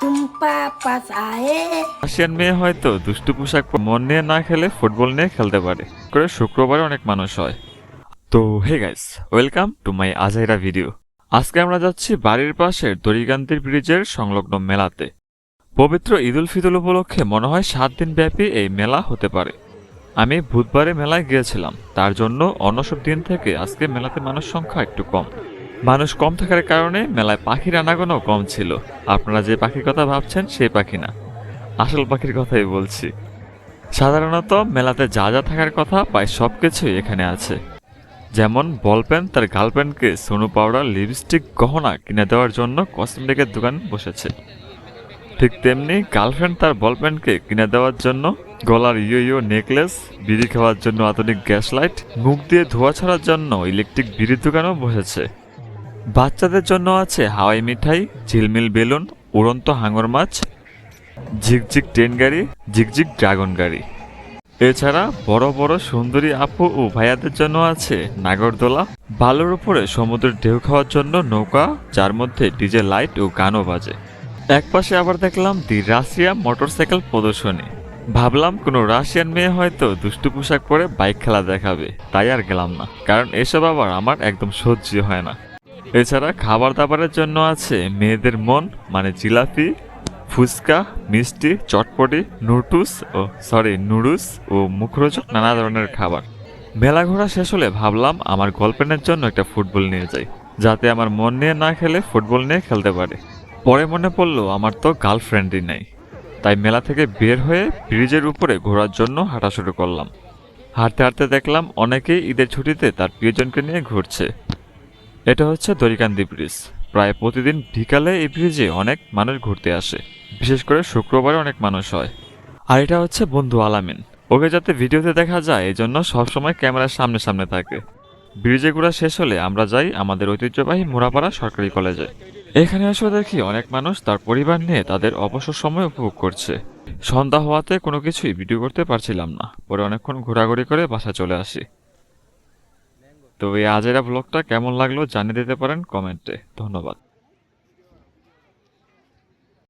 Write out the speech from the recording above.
तुम पास आए। রাশিয়ান মেয়ে হয়তো দুষ্টু পোশাক মন নিয়ে না খেলে ফুটবল নিয়ে খেলতে পারে করে শুক্রবারে অনেক মানুষ হয়। তো hey guys, welcome to my আজাইরা ভিডিও। আজকে আমরা যাচ্ছি বাড়ির পাশের দড়িকান্দির ব্রিজের সংলগ্ন মেলাতে। পবিত্র ঈদ উল ফিতর উপলক্ষে মনে হয় 7 দিন ব্যাপী এই মেলা হতে পারে। আমি বুধবারে মেলায় গিয়েছিলাম, তার জন্য অন্য সব দিন থেকে আজকে মেলাতে মানুষ সংখ্যা একটু কম। মানুষ কম থাকার কারণে মেলায় পাখির আনাগোনা কম ছিল। আপনারা যে পাখির কথা ভাবছেন সেই পাখি না, আসল পাখির কথাই বলছি। সাধারণত মেলাতে যা যা থাকার কথা প্রায় সবকিছুই এখানে আছে। যেমন বলপেন তার গার্লফ্রেন্ডকে সোনু পাউডার, লিপস্টিক, গহনা কিনে দেওয়ার জন্য কসমেটিকের দোকান বসেছে। ঠিক তেমনি গার্লফ্রেন্ড তার বলপেনকে কিনে দেওয়ার জন্য গলার ইয়ো নেকলেস, বিড়ি খাওয়ার জন্য আধুনিক গ্যাস লাইট, মুখ দিয়ে ধোঁয়া ছাড়ার জন্য ইলেকট্রিক বিড়ির দোকানও বসেছে। বাচ্চাদের জন্য আছে হাওয়াই মিঠাই, ঝিলমিল বেলুন, উড়ন্ত হাঙর মাছ, ঝিকঝিক ট্রেন গাড়ি, ঝিকঝিক ড্রাগন গাড়ি। এছাড়া বড় বড় সুন্দরী আপু ও ভাইয়াদের জন্য আছে নাগরদোলা, বালুর উপরে সমুদ্রের ঢেউ খাওয়ার জন্য নৌকা, যার মধ্যে ডিজে লাইট ও গানও বাজে। একপাশে আবার দেখলাম দি রাশিয়া মোটরসাইকেল প্রদর্শনী। ভাবলাম কোনো রাশিয়ান মেয়ে হয়তো দুষ্টু পোশাক পরে বাইক খেলা দেখাবে, তাই আর গেলাম না, কারণ এসব আবার আমার একদম সহ্য হয় না। এছাড়া খাবার দাবারের জন্য আছে মেয়েদের মন মানে জিলাপি, ফুচকা, মিষ্টি, চটপটি, নুডলস ও মুখরোচক নানা ধরনের খাবার। মেলা ঘোরা শেষ হলে ভাবলাম আমার গার্লফ্রেন্ডের জন্য একটা ফুটবল নিয়ে যাই, যাতে আমার মন নিয়ে না খেলে ফুটবল নিয়ে খেলতে পারে। পরে মনে পড়লো আমার তো গার্লফ্রেন্ডই নাই, তাই মেলা থেকে বের হয়ে ব্রিজের উপরে ঘোরার জন্য হাঁটা শুরু করলাম। হাঁটতে হাঁটতে দেখলাম অনেকেই ঈদের ছুটিতে তার প্রিয়জনকে নিয়ে ঘুরছে। এটা হচ্ছে দড়িকান্দি ব্রিজ। প্রায় প্রতিদিন বিকালে এই ব্রিজে অনেক মানুষ ঘুরতে আসে, বিশেষ করে শুক্রবারে অনেক মানুষ হয়। আর এটা হচ্ছে বন্ধু আলামিন, ওকে যাতে ভিডিওতে দেখা যায় এই জন্য সবসময় ক্যামেরার সামনে সামনে থাকে। ব্রিজে ঘোরা শেষ হলে আমরা যাই আমাদের ঐতিহ্যবাহী মোড়াপাড়া সরকারি কলেজে। এখানে এসে দেখি অনেক মানুষ তার পরিবার নিয়ে তাদের অবসর সময় উপভোগ করছে। সন্ধ্যা হওয়াতে কোনো কিছুই ভিডিও করতে পারছিলাম না, পরে অনেকক্ষণ ঘোরাঘুরি করে বাসা চলে আসি। তো এই আজেরা ব্লগটা কেমন লাগলো জানিয়ে দিতে পারেন কমেন্টে। ধন্যবাদ।